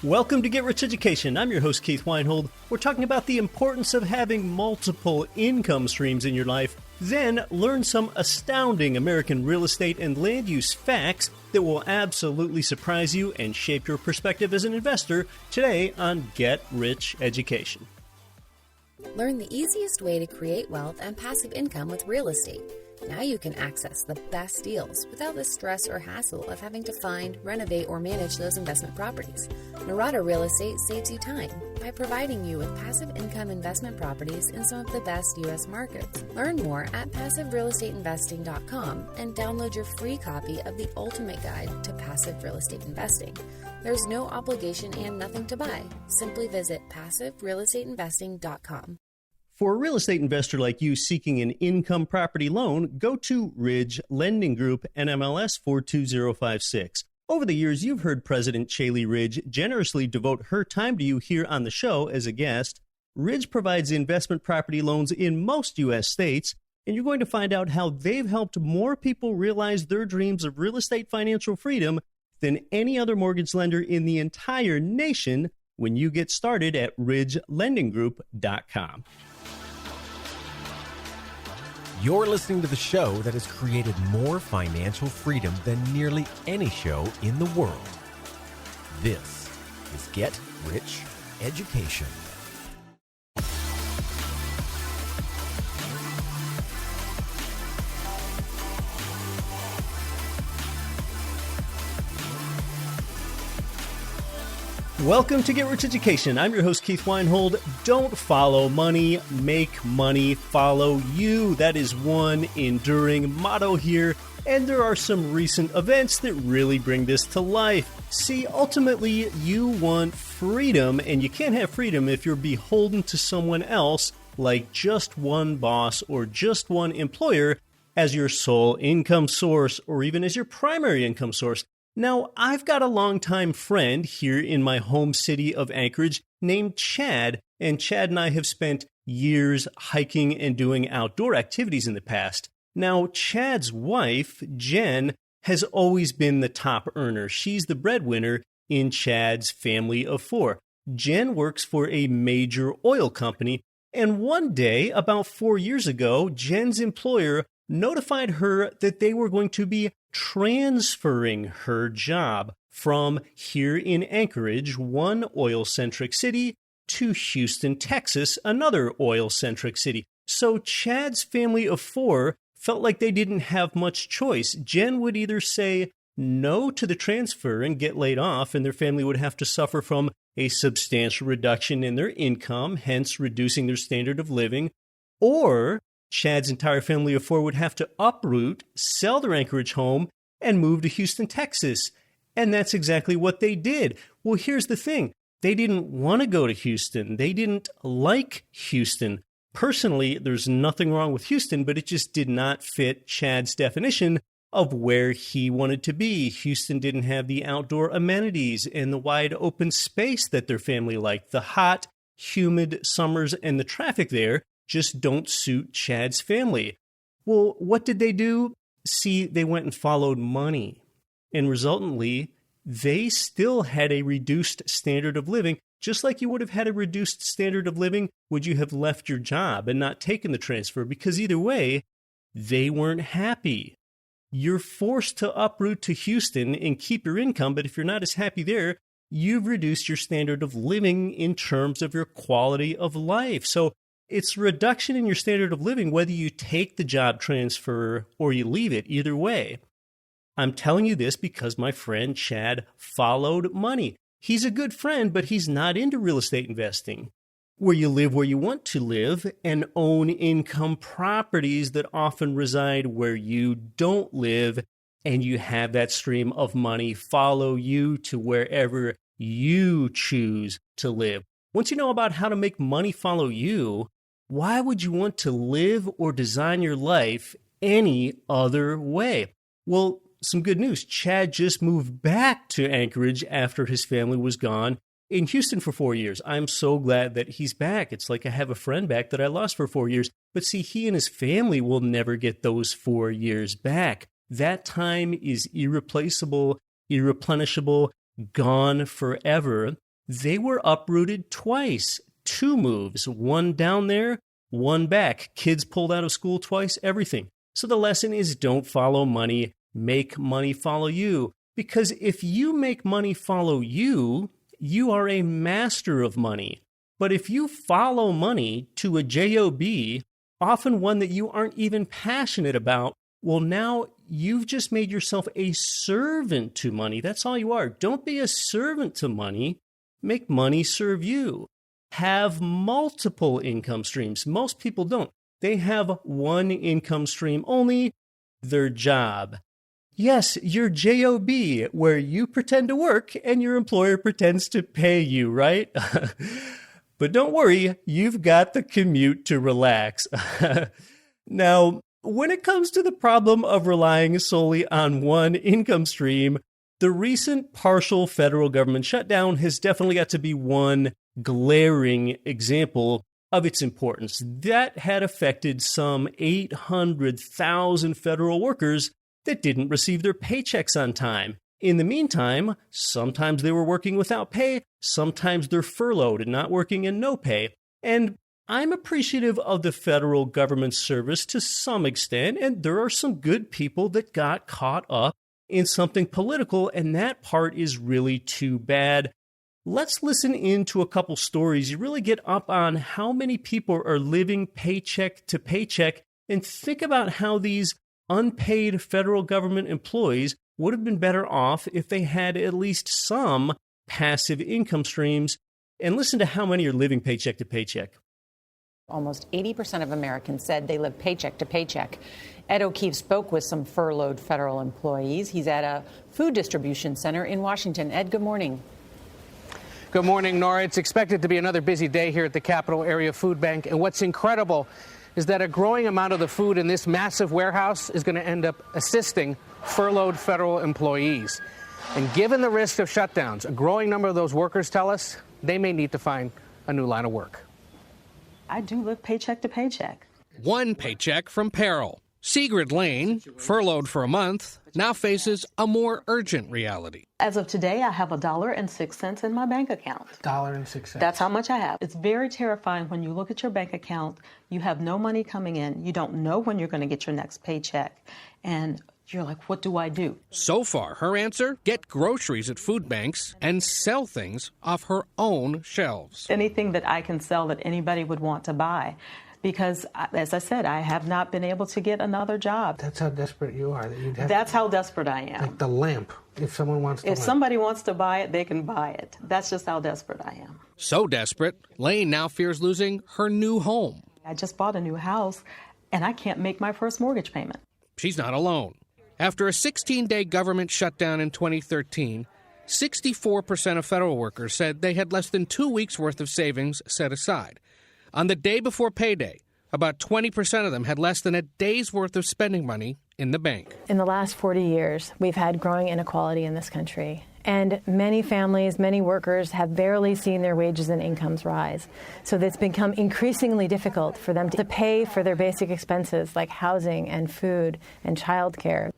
Welcome to Get Rich Education. I'm your host, Keith Weinhold. We're talking about the importance of having multiple income streams in your life. Then learn some astounding American real estate and land use facts that will absolutely surprise you and shape your perspective as an investor today on Get Rich Education. Learn the easiest way to create wealth and passive income with real estate. Now you can access the best deals without the stress or hassle of having to find, renovate, or manage those investment properties. Norada Real Estate saves you time by providing you with passive income investment properties in some of the best U.S. markets. Learn more at PassiveRealEstateInvesting.com and download your free copy of the ultimate guide to passive real estate investing. There's no obligation and nothing to buy. Simply visit PassiveRealEstateInvesting.com. For a real estate investor like you seeking an income property loan, go to Ridge Lending Group, NMLS 42056. Over the years, you've heard President Chaley Ridge generously devote her time to you here on the show as a guest. Ridge provides investment property loans in most U.S. states, and you're going to find out how they've helped more people realize their dreams of real estate financial freedom than any other mortgage lender in the entire nation when you get started at ridgelendinggroup.com. You're listening to the show that has created more financial freedom than nearly any show in the world. This is Get Rich Education. Welcome to Get Rich Education. I'm your host, Keith Weinhold. Don't follow money, make money follow you. That is one enduring motto here, and there are some recent events that really bring this to life. See, ultimately, you want freedom, and you can't have freedom if you're beholden to someone else, like just one boss or just one employer as your sole income source, or even as your primary income source. Now, I've got a longtime friend here in my home city of Anchorage named Chad, and Chad and I have spent years hiking and doing outdoor activities in the past. Now, Chad's wife, Jen, has always been the top earner. She's the breadwinner in Chad's family of four. Jen works for a major oil company, and one day, about 4 years ago, Jen's employer notified her that they were going to be transferring her job from here in Anchorage, one oil-centric city, to Houston, Texas, another oil-centric city. So Chad's family of four felt like they didn't have much choice. Jen would either say no to the transfer and get laid off, and their family would have to suffer from a substantial reduction in their income, hence reducing their standard of living, or Chad's entire family of four would have to uproot, sell their Anchorage home, and move to Houston, Texas. And that's exactly what they did. Well, here's the thing. They didn't want to go to Houston. They didn't like Houston. Personally, there's nothing wrong with Houston, but it just did not fit Chad's definition of where he wanted to be. Houston didn't have the outdoor amenities and the wide open space that their family liked. The hot, humid summers and the traffic there just don't suit Chad's family. Well, what did they do? See, they went and followed money. And resultantly, they still had a reduced standard of living. Just like you would have had a reduced standard of living, would you have left your job and not taken the transfer? Because either way, they weren't happy. You're forced to uproot to Houston and keep your income, but if you're not as happy there, you've reduced your standard of living in terms of your quality of life. So it's a reduction in your standard of living whether you take the job transfer or you leave it, either way. I'm telling you this because my friend Chad followed money. He's a good friend, but he's not into real estate investing, where you live where you want to live and own income properties that often reside where you don't live, and you have that stream of money follow you to wherever you choose to live. Once you know about how to make money follow you, why would you want to live or design your life any other way? Well, some good news. Chad just moved back to Anchorage after his family was gone in Houston for 4 years. I'm so glad that he's back. It's like I have a friend back that I lost for 4 years. But see, he and his family will never get those 4 years back. That time is irreplaceable, irreplenishable, gone forever. they were uprooted twice. 2 moves, one down there, one back. Kids pulled out of school twice, everything. So the lesson is don't follow money, make money follow you. Because if you make money follow you, you are a master of money. But if you follow money to a job, often one that you aren't even passionate about, well, now you've just made yourself a servant to money. That's all you are. Don't be a servant to money. Make money serve you. Have multiple income streams. Most people don't. They have one income stream only, their job. Yes, your job, where you pretend to work and your employer pretends to pay you, right? But don't worry, you've got the commute to relax. Now, when it comes to the problem of relying solely on one income stream, the recent partial federal government shutdown has definitely got to be one glaring example of its importance. That had affected some 800,000 federal workers that didn't receive their paychecks on time. In the meantime, sometimes they were working without pay, sometimes they're furloughed and not working and no pay. And I'm appreciative of the federal government service to some extent, and there are some good people that got caught up in something political, and that part is really too bad. Let's listen into a couple stories. You really get up on how many people are living paycheck to paycheck, and think about how these unpaid federal government employees would have been better off if they had at least some passive income streams. And listen to how many are living paycheck to paycheck. Almost 80% of Americans said they live paycheck to paycheck. Ed O'Keefe spoke with some furloughed federal employees. He's at a food distribution center in Washington. Ed, good morning. Good morning, Nora. It's expected to be another busy day here at the Capital Area Food Bank. And what's incredible is that a growing amount of the food in this massive warehouse is going to end up assisting furloughed federal employees. And given the risk of shutdowns, a growing number of those workers tell us they may need to find a new line of work. I do live paycheck to paycheck. One paycheck from peril. Sigrid Lane, furloughed for a month, now faces a more urgent reality. As of today, I have $1.06 in my bank account. $1.06. That's how much I have. It's very terrifying when you look at your bank account, you have no money coming in, you don't know when you're going to get your next paycheck, and you're like, what do I do? So far, her answer, get groceries at food banks and sell things off her own shelves. Anything that I can sell that anybody would want to buy. Because, as I said, I have not been able to get another job. That's how desperate you are. That's how desperate I am. Like the lamp, if someone wants to If somebody wants to buy it, they can buy it. That's just how desperate I am. So desperate, Lane now fears losing her new home. I just bought a new house, and I can't make my first mortgage payment. She's not alone. After a 16-day government shutdown in 2013, 64% of federal workers said they had less than 2 weeks' worth of savings set aside. On the day before payday, about 20% of them had less than a day's worth of spending money in the bank. In the last 40 years, we've had growing inequality in this country. And many families, many workers have barely seen their wages and incomes rise. So it's become increasingly difficult for them to pay for their basic expenses like housing and food and childcare.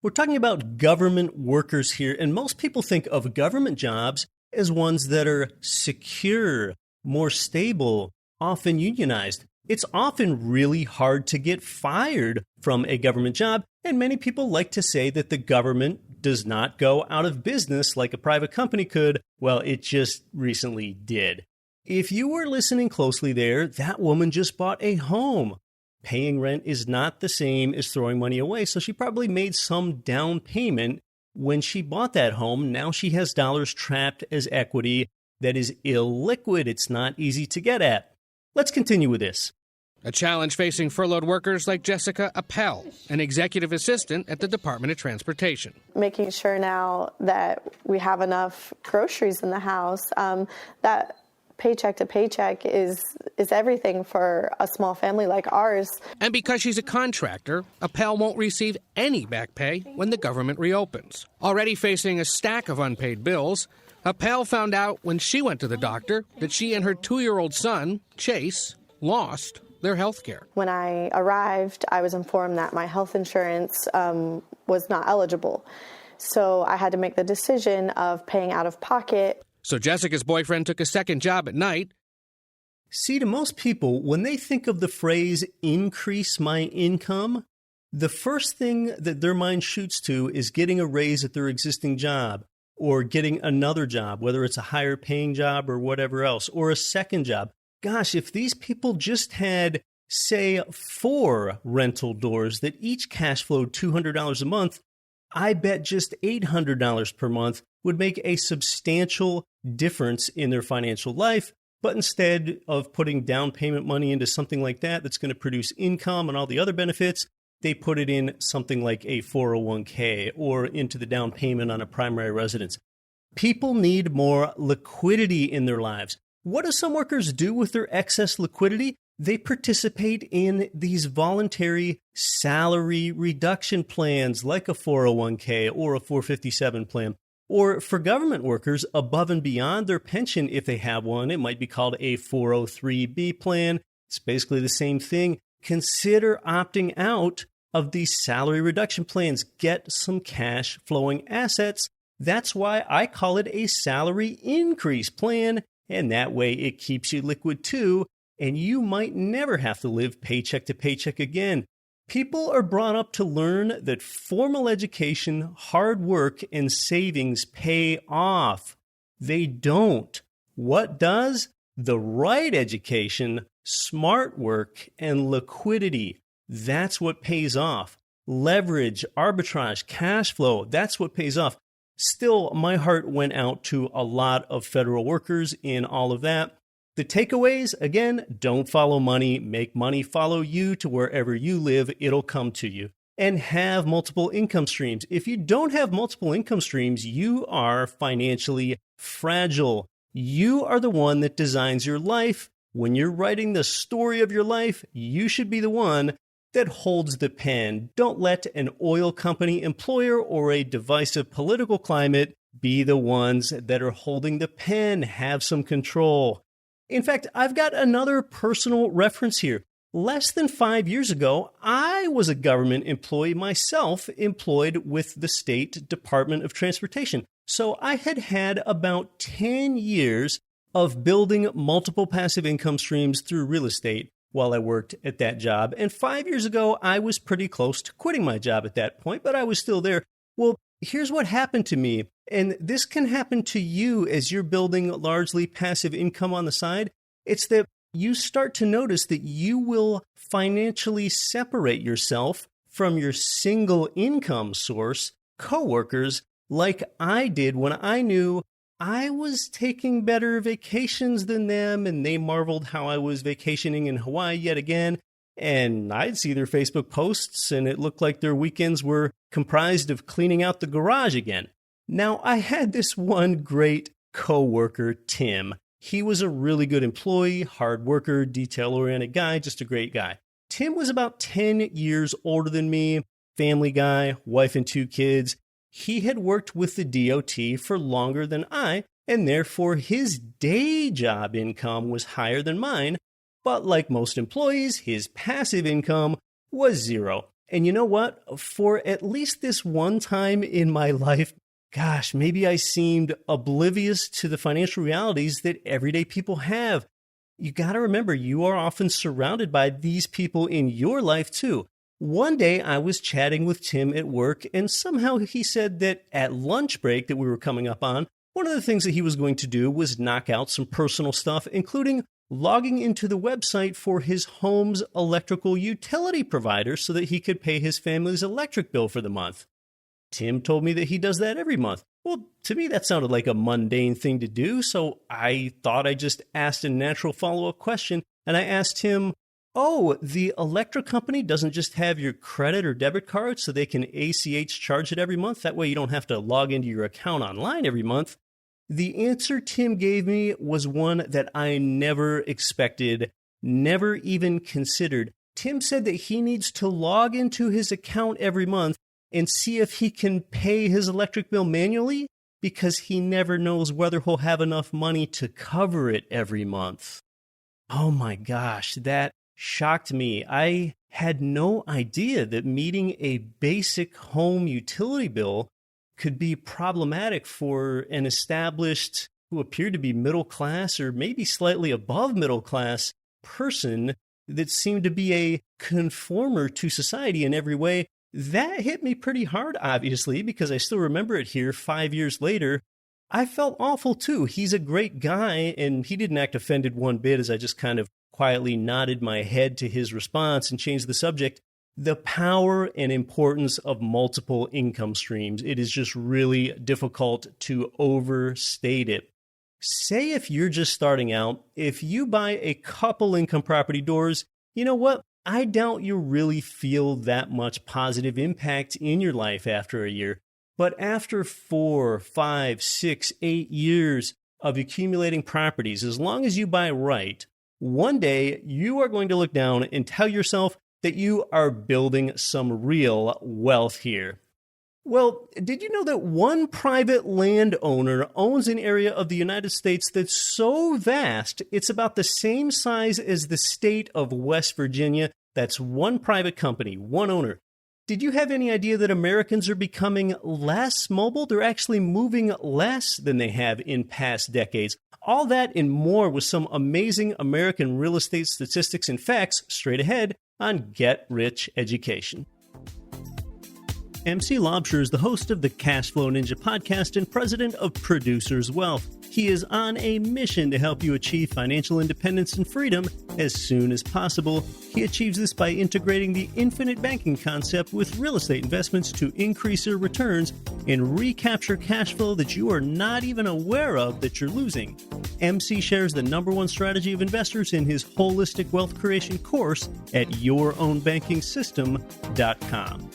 We're talking about government workers here, and most people think of government jobs as ones that are secure, more stable, often unionized. It's often really hard to get fired from a government job, and many people like to say that the government does not go out of business like a private company could. Well, it just recently did. If you were listening closely there, that woman just bought a home. Paying rent is not the same as throwing money away, so she probably made some down payment when she bought that home. Now she has dollars trapped as equity that is illiquid. It's not easy to get at. Let's continue with this. A challenge facing furloughed workers like Jessica Appel, an executive assistant at the Department of Transportation. Making sure now that we have enough groceries in the house, that paycheck to paycheck is everything for a small family like ours. And because she's a contractor, Appel won't receive any back pay when the government reopens. Already facing a stack of unpaid bills, Appel found out when she went to the doctor that she and her 2-year-old son, Chase, lost their health care. When I arrived, I was informed that my health insurance was not eligible. So I had to make the decision of paying out of pocket. So Jessica's boyfriend took a second job at night. See, to most people, when they think of the phrase increase my income, the first thing that their mind shoots to is getting a raise at their existing job or getting another job, whether it's a higher paying job or whatever else, or a second job. Gosh, if these people just had, say, 4 rental doors that each cash flowed $200 a month, I bet just $800 per month would make a substantial difference in their financial life. But instead of putting down payment money into something like that that's going to produce income and all the other benefits, they put it in something like a 401k or into the down payment on a primary residence. People need more liquidity in their lives. What do some workers do with their excess liquidity? They participate in these voluntary salary reduction plans like a 401k or a 457 plan. Or for government workers, above and beyond their pension, if they have one, it might be called a 403b plan. It's basically the same thing. Consider opting out of these salary reduction plans. Get some cash flowing assets. That's why I call it a salary increase plan. And that way it keeps you liquid too. And you might never have to live paycheck to paycheck again. People are brought up to learn that formal education, hard work, and savings pay off. They don't. What does? The right education, smart work, and liquidity. That's what pays off. Leverage, arbitrage, cash flow, that's what pays off. Still, my heart went out to a lot of federal workers in all of that. The takeaways, again, don't follow money, make money follow you to wherever you live, it'll come to you. And have multiple income streams. If you don't have multiple income streams, you are financially fragile. You are the one that designs your life. When you're writing the story of your life, you should be the one that holds the pen. Don't let an oil company employer or a divisive political climate be the ones that are holding the pen. Have some control. In fact, I've got another personal reference here. Less than 5 years ago, I was a government employee myself, employed with the State Department of Transportation. So I had had about 10 years of building multiple passive income streams through real estate while I worked at that job. And 5 years ago, I was pretty close to quitting my job at that point, but I was still there. Well, here's what happened to me. And this can happen to you as you're building largely passive income on the side. It's that you start to notice that you will financially separate yourself from your single income source, coworkers, like I did when I knew I was taking better vacations than them, and they marveled how I was vacationing in Hawaii yet again. And I'd see their Facebook posts, and it looked like their weekends were comprised of cleaning out the garage again. Now, I had this one great coworker, Tim. He was a really good employee, hard worker, detail-oriented guy, just a great guy. Tim was about 10 years older than me, family guy, wife and 2 kids. He had worked with the DOT for longer than I, and therefore his day job income was higher than mine. But like most employees, his passive income was 0. And you know what? For at least this one time in my life, gosh, maybe I seemed oblivious to the financial realities that everyday people have. You got to remember, you are often surrounded by these people in your life too. One day I was chatting with Tim at work, and somehow he said that at lunch break that we were coming up on, one of the things that he was going to do was knock out some personal stuff, including logging into the website for his home's electrical utility provider so that he could pay his family's electric bill for the month. Tim told me that he does that every month. Well, to me, that sounded like a mundane thing to do, so I thought I just asked a natural follow-up question, and I asked him, oh, the electric company doesn't just have your credit or debit card so they can ACH charge it every month? That way you don't have to log into your account online every month. The answer Tim gave me was one that I never expected, never even considered. Tim said that he needs to log into his account every month and see if he can pay his electric bill manually because he never knows whether he'll have enough money to cover it every month. Oh my gosh, that shocked me. I had no idea that meeting a basic home utility bill could be problematic for an established who appeared to be middle class or maybe slightly above middle class person that seemed to be a conformer to society in every way. That hit me pretty hard, obviously, because I still remember it here 5 years later. I felt awful too. He's a great guy, and he didn't act offended one bit as I just kind of quietly nodded my head to his response and changed the subject. The power and importance of multiple income streams. It is just really difficult to overstate it. Say if you're just starting out, if you buy a couple income property doors, you know what? I doubt you'll really feel that much positive impact in your life after a year. But after 4, 5, 6, 8 years of accumulating properties, as long as you buy right, one day you are going to look down and tell yourself that you are building some real wealth here. Well, did you know that one private landowner owns an area of the United States that's so vast, it's about the same size as the state of West Virginia? That's one private company, one owner. Did you have any idea that Americans are becoming less mobile? They're actually moving less than they have in past decades. All that and more with some amazing American real estate statistics and facts straight ahead on Get Rich Education. MC Laubscher is the host of the Cashflow Ninja podcast and president of Producers Wealth. He is on a mission to help you achieve financial independence and freedom as soon as possible. He achieves this by integrating the infinite banking concept with real estate investments to increase your returns and recapture cash flow that you are not even aware of that you're losing. MC shares the #1 strategy of investors in his holistic wealth creation course at yourownbankingsystem.com.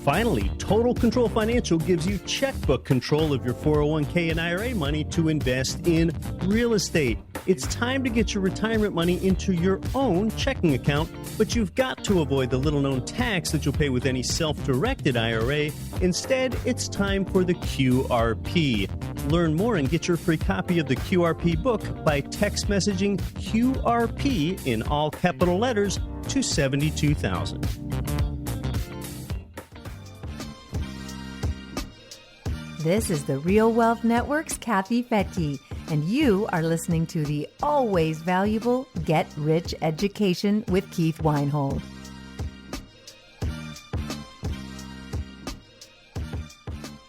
Finally, Total Control Financial gives you checkbook control of your 401k and IRA money to invest in real estate. It's time to get your retirement money into your own checking account, but you've got to avoid the little-known tax that you'll pay with any self-directed IRA. Instead, it's time for the QRP. Learn more and get your free copy of the QRP book by text messaging QRP in all capital letters to 72,000. This is the Real Wealth Network's Kathy Fettke, and you are listening to the always valuable Get Rich Education with Keith Weinhold.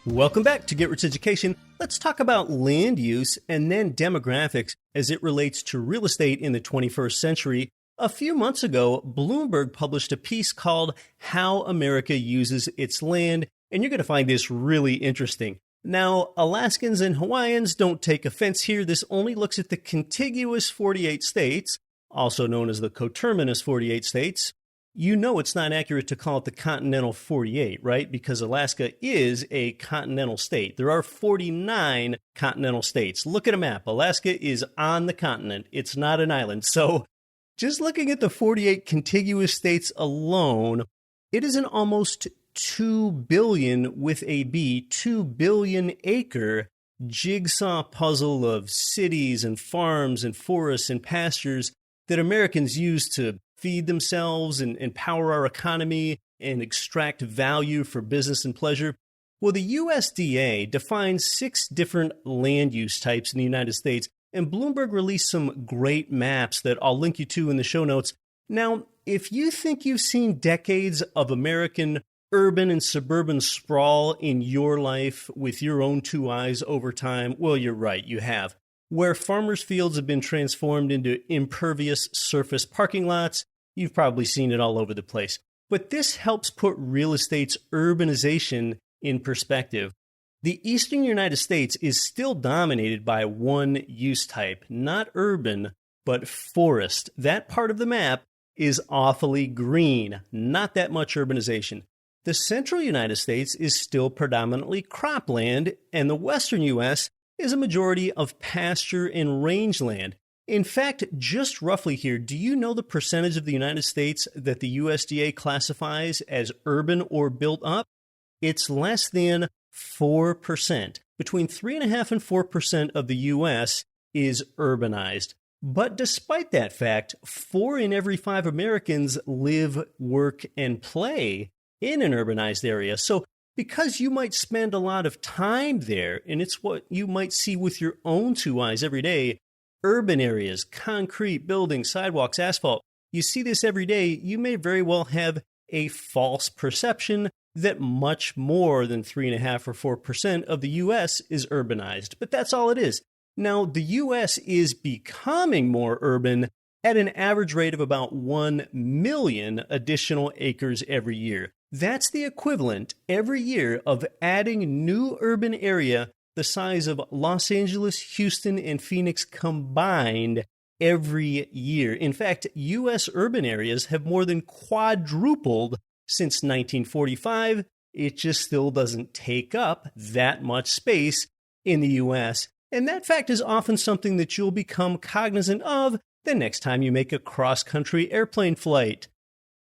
Welcome back to Get Rich Education. Let's talk about land use and then demographics as it relates to real estate in the 21st century. A few months ago, Bloomberg published a piece called How America Uses Its Land, and you're going to find this really interesting. Now, Alaskans and Hawaiians don't take offense here. This only looks at the contiguous 48 states, also known as the coterminous 48 states. You know it's not accurate to call it the continental 48, right? Because Alaska is a continental state. There are 49 continental states. Look at a map. Alaska is on the continent. It's not an island. So just looking at the 48 contiguous states alone, it is an almost 2 billion with a B, 2 billion acre jigsaw puzzle of cities and farms and forests and pastures that Americans use to feed themselves and power our economy and extract value for business and pleasure. Well, the USDA defines 6 different land use types in the United States, and Bloomberg released some great maps that I'll link you to in the show notes. Now, if you think you've seen decades of American urban and suburban sprawl in your life with your own 2 eyes over time, well, you're right, you have. Where farmers' fields have been transformed into impervious surface parking lots, you've probably seen it all over the place. But this helps put real estate's urbanization in perspective. The eastern United States is still dominated by one use type, not urban, but forest. That part of the map is awfully green, not that much urbanization. The central United States is still predominantly cropland, and the western U.S. is a majority of pasture and rangeland. In fact, just roughly here, do you know the percentage of the United States that the USDA classifies as urban or built up? It's less than 4%. Between 3.5% and 4% of the U.S. is urbanized. But despite that fact, 4 in every 5 Americans live, work, and play in an urbanized area. So because you might spend a lot of time there, and it's what you might see with your own two eyes every day. Urban areas, concrete, buildings, sidewalks, asphalt. You see this every day. You may very well have a false perception that much more than 3.5 or 4% of the U.S. is urbanized, but that's all it is. Now, the U.S. is becoming more urban at an average rate of about 1 million additional acres every year. That's the equivalent every year of adding new urban area the size of Los Angeles, Houston, and Phoenix combined every year. In fact, U.S. urban areas have more than quadrupled since 1945. It just still doesn't take up that much space in the U.S. And that fact is often something that you'll become cognizant of the next time you make a cross-country airplane flight.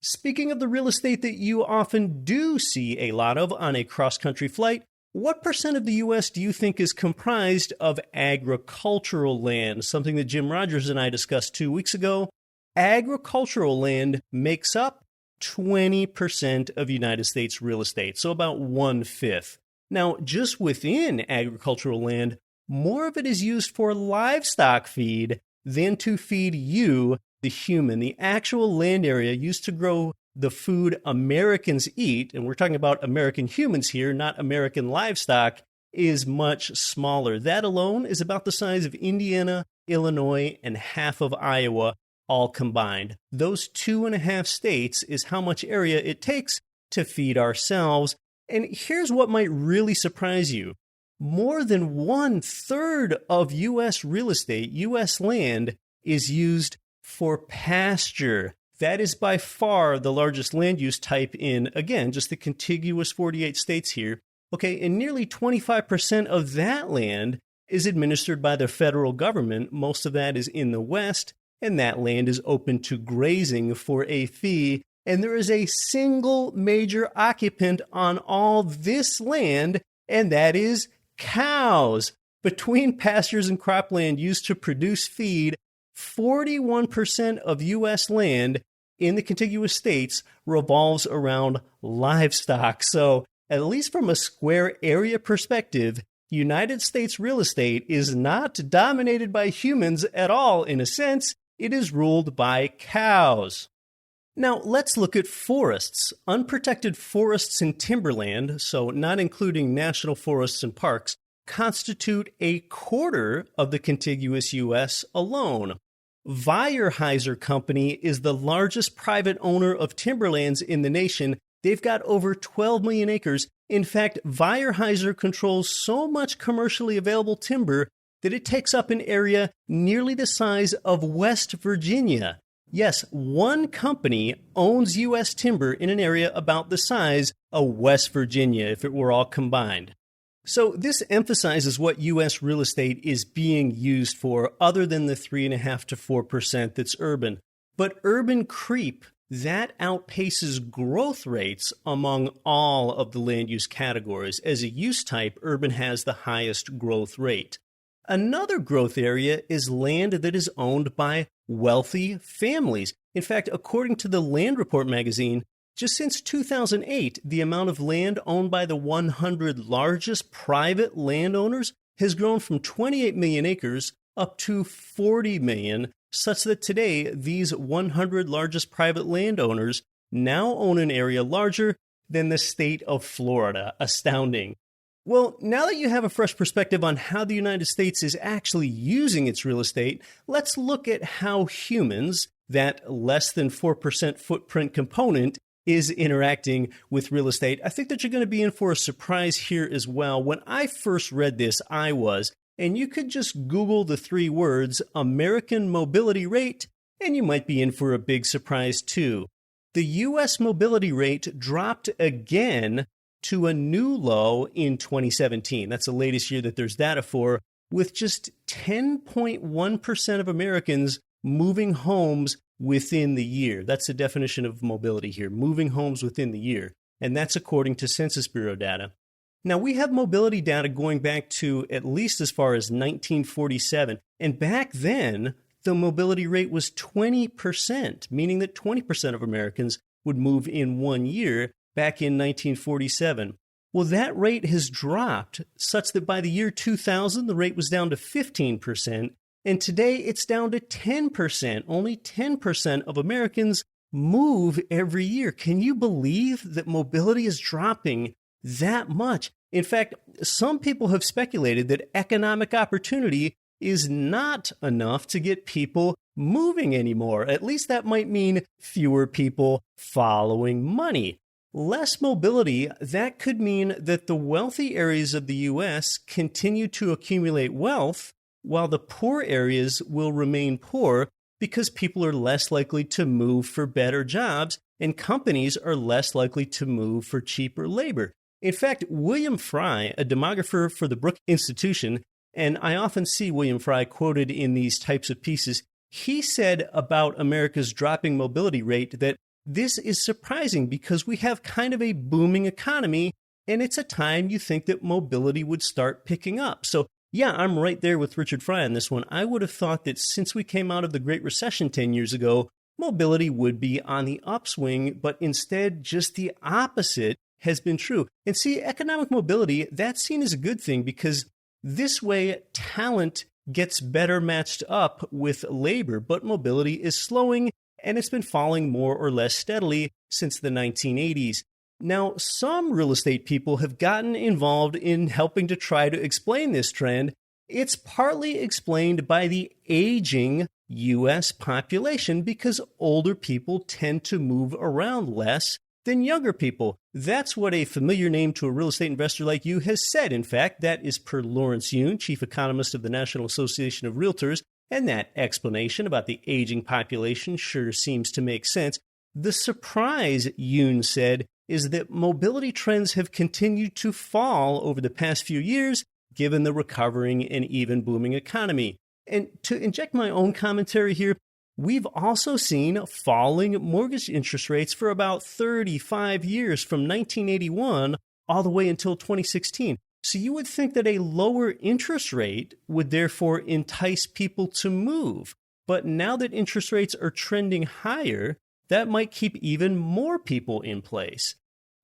Speaking of the real estate that you often do see a lot of on a cross-country flight, what percent of the U.S. do you think is comprised of agricultural land? Something that Jim Rogers and I discussed 2 weeks ago. Agricultural land makes up 20% of United States real estate, so about 1/5. Now, just within agricultural land, more of it is used for livestock feed than to feed you, the human. The actual land area used to grow the food Americans eat, and we're talking about American humans here, not American livestock, is much smaller. That alone is about the size of Indiana, Illinois, and half of Iowa all combined. Those 2.5 states is how much area it takes to feed ourselves. And here's what might really surprise you. More than 1/3 of U.S. real estate, U.S. land, is used for pasture. That is by far the largest land use type in, again, just the contiguous 48 states here. Okay, and nearly 25% of that land is administered by the federal government. Most of that is in the West, and that land is open to grazing for a fee. And there is a single major occupant on all this land, and that is cows. Between pastures and cropland used to produce feed, 41% of U.S. land in the contiguous states revolves around livestock. So, at least from a square area perspective, United States real estate is not dominated by humans at all. In a sense, it is ruled by cows. Now, let's look at forests. Unprotected forests and timberland, so not including national forests and parks, constitute 1/4 of the contiguous U.S. alone. Weyerhaeuser Company is the largest private owner of timberlands in the nation. They've got over 12 million acres. In fact, Weyerhaeuser controls so much commercially available timber that it takes up an area nearly the size of West Virginia. Yes, one company owns U.S. timber in an area about the size of West Virginia if it were all combined. So this emphasizes what U.S. real estate is being used for, other than the 3.5 to 4% that's urban. But urban creep, that outpaces growth rates among all of the land use categories. As a use type, urban has the highest growth rate. Another growth area is land that is owned by wealthy families. In fact, according to the Land Report magazine, just since 2008, the amount of land owned by the 100 largest private landowners has grown from 28 million acres up to 40 million, such that today these 100 largest private landowners now own an area larger than the state of Florida. Astounding. Well, now that you have a fresh perspective on how the United States is actually using its real estate, let's look at how humans, that less than 4% footprint component, is interacting with real estate. I think that you're going to be in for a surprise here as well. When I first read this, and you could just Google the 3 words, American mobility rate, and you might be in for a big surprise too. The U.S. mobility rate dropped again to a new low in 2017. That's the latest year that there's data for, with just 10.1% of Americans moving homes within the year. That's the definition of mobility here, moving homes within the year. And that's according to Census Bureau data. Now, we have mobility data going back to at least as far as 1947. And back then, the mobility rate was 20%, meaning that 20% of Americans would move in 1 year back in 1947. Well, that rate has dropped such that by the year 2000, the rate was down to 15%, and today it's down to 10%. Only 10% of Americans move every year. Can you believe that mobility is dropping that much? In fact, some people have speculated that economic opportunity is not enough to get people moving anymore. At least that might mean fewer people following money. Less mobility, that could mean that the wealthy areas of the U.S. continue to accumulate wealth, while the poor areas will remain poor because people are less likely to move for better jobs and companies are less likely to move for cheaper labor. In fact, William Fry, a demographer for the Brook Institution, and I often see William Fry quoted in these types of pieces, he said about America's dropping mobility rate that this is surprising because we have kind of a booming economy, and it's a time you think that mobility would start picking up. So yeah, I'm right there with Richard Fry on this one. I would have thought that since we came out of the Great Recession 10 years ago, mobility would be on the upswing, but instead just the opposite has been true. And see, economic mobility, that's seen as a good thing because this way talent gets better matched up with labor, but mobility is slowing and it's been falling more or less steadily since the 1980s. Now, some real estate people have gotten involved in helping to try to explain this trend. It's partly explained by the aging U.S. population because older people tend to move around less than younger people. That's what a familiar name to a real estate investor like you has said. In fact, that is per Lawrence Yun, chief economist of the National Association of Realtors, and that explanation about the aging population sure seems to make sense. The surprise, Yoon said, is that mobility trends have continued to fall over the past few years, given the recovering and even booming economy. And to inject my own commentary here, we've also seen falling mortgage interest rates for about 35 years, from 1981 all the way until 2016. So you would think that a lower interest rate would therefore entice people to move. But now that interest rates are trending higher, that might keep even more people in place.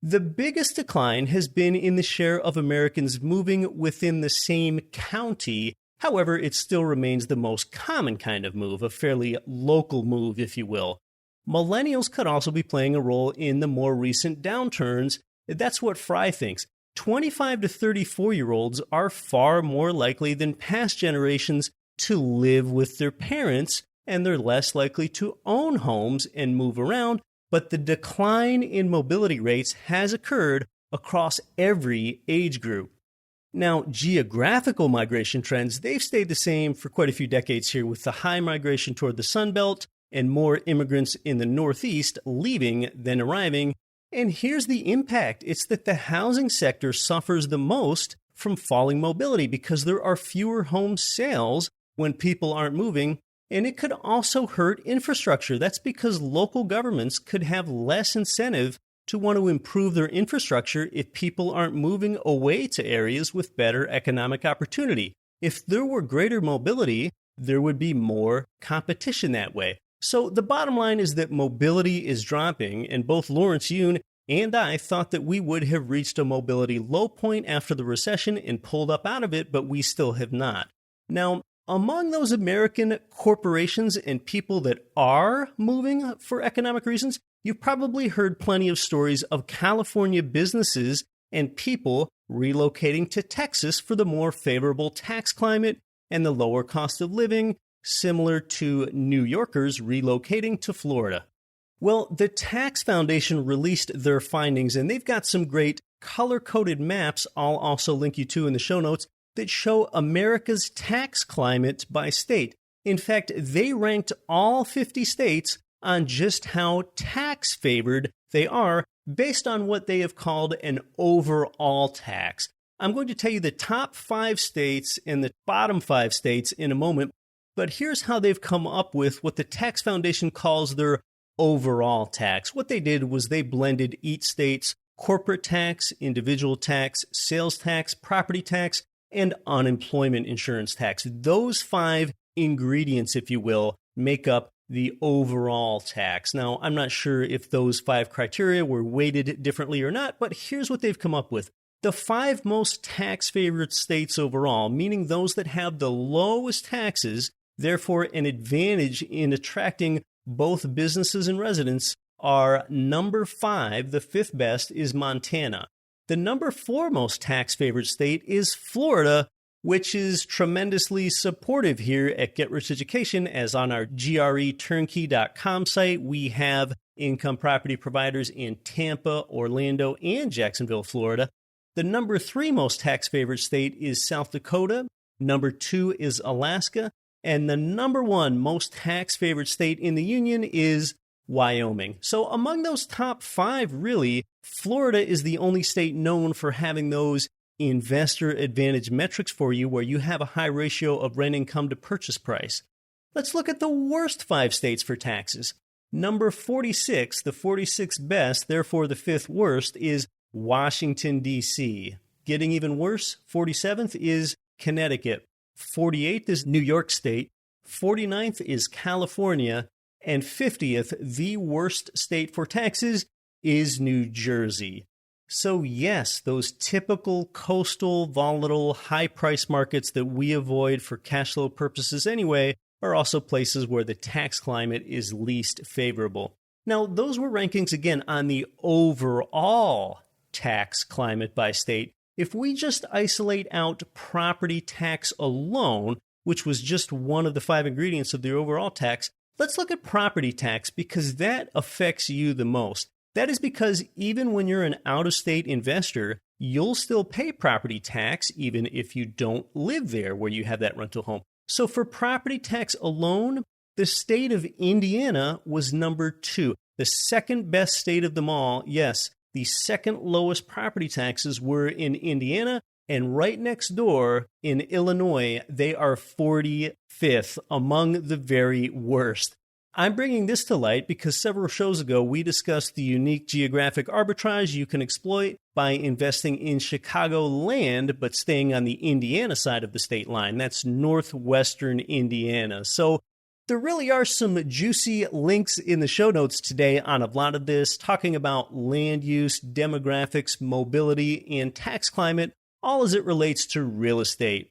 The biggest decline has been in the share of Americans moving within the same county. However, it still remains the most common kind of move, a fairly local move, if you will. Millennials could also be playing a role in the more recent downturns. That's what Fry thinks. 25 to 34-year-olds are far more likely than past generations to live with their parents, and they're less likely to own homes and move around, but the decline in mobility rates has occurred across every age group. Now, geographical migration trends, they've stayed the same for quite a few decades here, with the high migration toward the Sun Belt and more immigrants in the Northeast leaving than arriving. And here's the impact. It's that the housing sector suffers the most from falling mobility because there are fewer home sales when people aren't moving. And it could also hurt infrastructure. That's because local governments could have less incentive to want to improve their infrastructure if people aren't moving away to areas with better economic opportunity. If there were greater mobility, there would be more competition that way. So the bottom line is that mobility is dropping, and both Lawrence Yun and I thought that we would have reached a mobility low point after the recession and pulled up out of it, but we still have not. Now, among those American corporations and people that are moving for economic reasons, you've probably heard plenty of stories of California businesses and people relocating to Texas for the more favorable tax climate and the lower cost of living, similar to New Yorkers relocating to Florida. Well, the Tax Foundation released their findings, and they've got some great color-coded maps I'll also link you to in the show notes that show America's tax climate by state. In fact, they ranked all 50 states on just how tax-favored they are based on what they have called an overall tax. I'm going to tell you the top 5 states and the bottom 5 states in a moment, but here's how they've come up with what the Tax Foundation calls their overall tax. What they did was they blended each state's corporate tax, individual tax, sales tax, property tax, and unemployment insurance tax. Those 5 ingredients, if you will, make up the overall tax. Now, I'm not sure if those 5 criteria were weighted differently or not, but here's what they've come up with. The 5 most tax-favored states overall, meaning those that have the lowest taxes, therefore an advantage in attracting both businesses and residents, are number 5, the 5th best, is Montana. The number 4 most tax-favored state is Florida, which is tremendously supportive here at Get Rich Education, as on our greturnkey.com site, we have income property providers in Tampa, Orlando, and Jacksonville, Florida. The number 3 most tax-favored state is South Dakota. Number 2 is Alaska. And the number 1 most tax-favored state in the union is Wyoming. So among those top 5, really, Florida is the only state known for having those investor advantage metrics for you, where you have a high ratio of rent income to purchase price. Let's look at the worst 5 states for taxes. Number 46, the 46th best, therefore the 5th worst, is Washington, D.C. Getting even worse, 47th is Connecticut. 48th is New York State. 49th is California. And 50th, the worst state for taxes, is New Jersey. So yes, those typical coastal, volatile, high-price markets that we avoid for cash flow purposes anyway are also places where the tax climate is least favorable. Now, those were rankings, again, on the overall tax climate by state. If we just isolate out property tax alone, which was just one of the 5 ingredients of the overall tax, let's look at property tax, because that affects you the most. That is because even when you're an out-of-state investor, you'll still pay property tax even if you don't live there where you have that rental home. So for property tax alone, the state of Indiana was number 2, the second best state of them all. Yes, the second lowest property taxes were in Indiana, and right next door in Illinois, they are 45th among the very worst. I'm bringing this to light because several shows ago we discussed the unique geographic arbitrage you can exploit by investing in Chicago land but staying on the Indiana side of the state line. That's northwestern Indiana. So there really are some juicy links in the show notes today on a lot of this, talking about land use, demographics, mobility, and tax climate, all as it relates to real estate.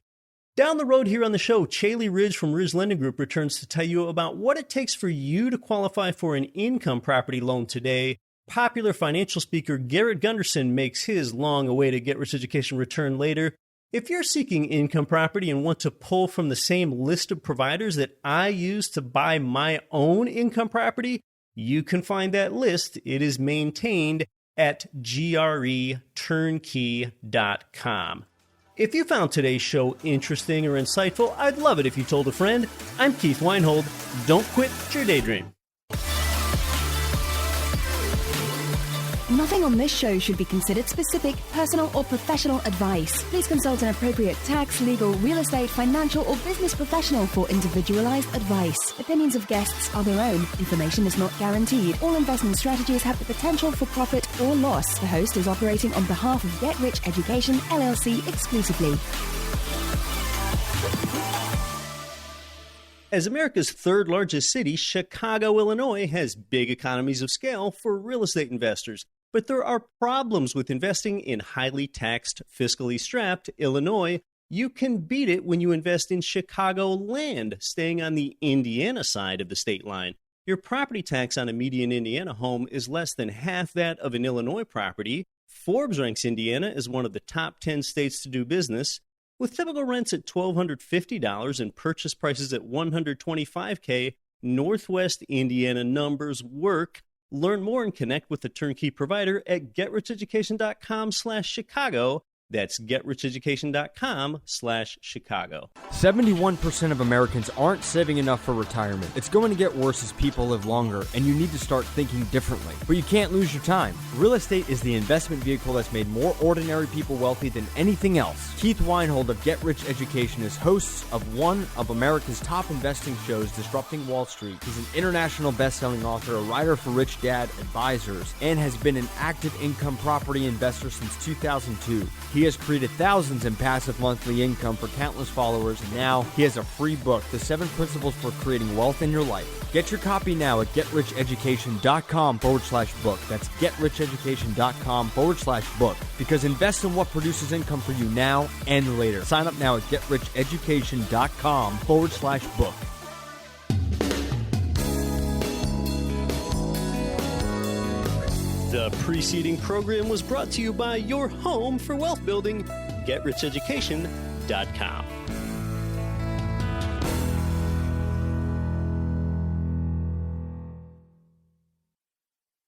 Down the road here on the show, Chaley Ridge from Ridge Lending Group returns to tell you about what it takes for you to qualify for an income property loan today. Popular financial speaker Garrett Gunderson makes his long-awaited Get Rich Education return later. If you're seeking income property and want to pull from the same list of providers that I use to buy my own income property, you can find that list. It is maintained at greturnkey.com. If you found today's show interesting or insightful, I'd love it if you told a friend. I'm Keith Weinhold. Don't quit your daydream. Nothing on this show should be considered specific, personal, or professional advice. Please consult an appropriate tax, legal, real estate, financial, or business professional for individualized advice. Opinions of guests are their own. Information is not guaranteed. All investment strategies have the potential for profit or loss. The host is operating on behalf of Get Rich Education, LLC exclusively. As America's 3rd largest city, Chicago, Illinois has big economies of scale for real estate investors. But there are problems with investing in highly taxed, fiscally strapped Illinois. You can beat it when you invest in Chicago land, staying on the Indiana side of the state line. Your property tax on a median Indiana home is less than half that of an Illinois property. Forbes ranks Indiana as one of the top 10 states to do business. With typical rents at $1,250 and purchase prices at $125,000, Northwest Indiana numbers work. Learn more and connect with the turnkey provider at getricheducation.com/Chicago. That's getricheducation.com/Chicago. 71% of Americans aren't saving enough for retirement. It's going to get worse as people live longer, and you need to start thinking differently. But you can't lose your time. Real estate is the investment vehicle that's made more ordinary people wealthy than anything else. Keith Weinhold of Get Rich Education is host of one of America's top investing shows, Disrupting Wall Street. He's an international best-selling author, a writer for Rich Dad Advisors, and has been an active income property investor since 2002. He has created thousands in passive monthly income for countless followers, and now he has a free book, The 7 Principles for Creating Wealth in Your Life. Get your copy now at GetRichEducation.com/book. That's GetRichEducation.com/book. Because invest in what produces income for you now and later. Sign up now at GetRichEducation.com/book. The preceding program was brought to you by your home for wealth building, GetRichEducation.com.